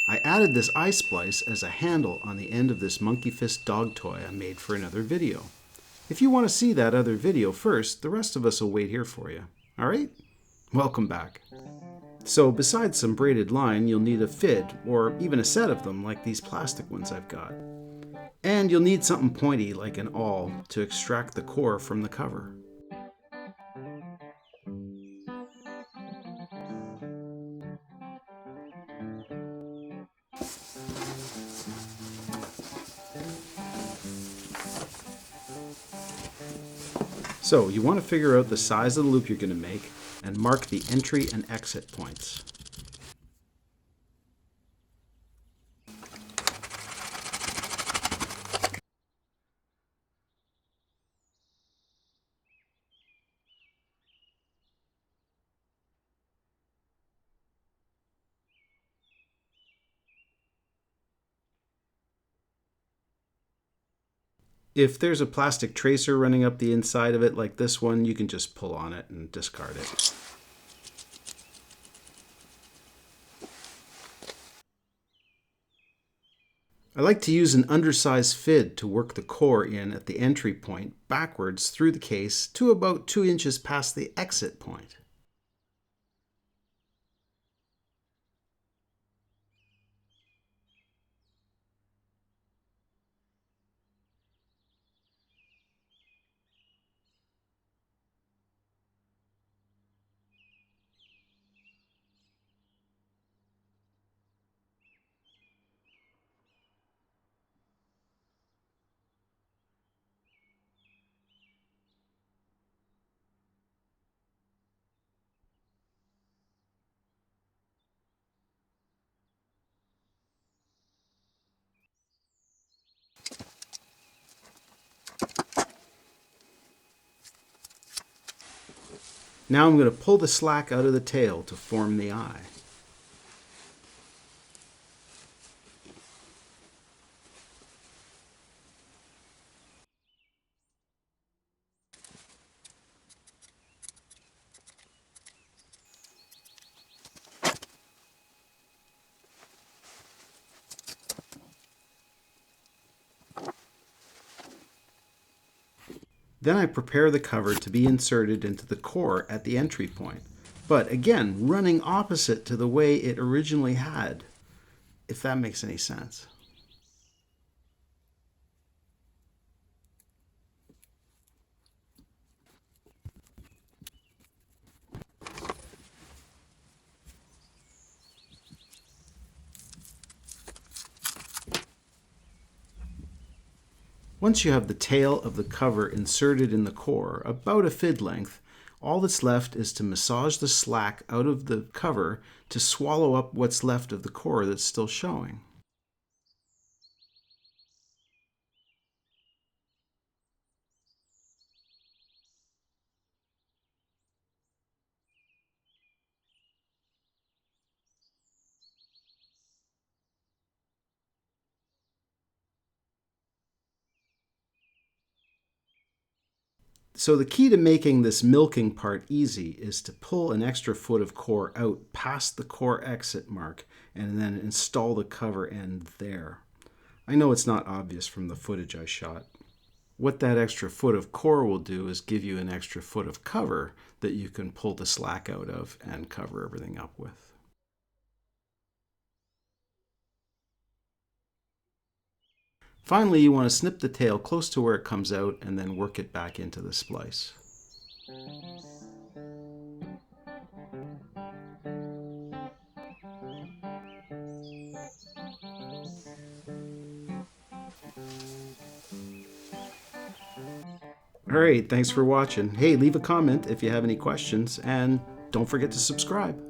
I added this eye splice as a handle on the end of this monkey fist dog toy I made for another video. If you want to see that other video first, the rest of us will wait here for you. Alright? Welcome back. So besides some braided line, you'll need a fid, or even a set of them like these plastic ones I've got. And you'll need something pointy like an awl to extract the core from the cover. So you want to figure out the size of the loop you're going to make and mark the entry and exit points. If there's a plastic tracer running up the inside of it like this one, you can just pull on it and discard it. I like to use an undersized fid to work the core in at the entry point backwards through the case to about 2 inches past the exit point. Now I'm going to pull the slack out of the tail to form the eye. Then I prepare the cover to be inserted into the core at the entry point, but again, running opposite to the way it originally had, if that makes any sense. Once you have the tail of the cover inserted in the core, about a fid length, all that's left is to massage the slack out of the cover to swallow up what's left of the core that's still showing. So the key to making this milking part easy is to pull an extra foot of core out past the core exit mark and then install the cover end there. I know it's not obvious from the footage I shot. What that extra foot of core will do is give you an extra foot of cover that you can pull the slack out of and cover everything up with. Finally, you want to snip the tail close to where it comes out and then work it back into the splice. Alright, thanks for watching. Hey, leave a comment if you have any questions, and don't forget to subscribe.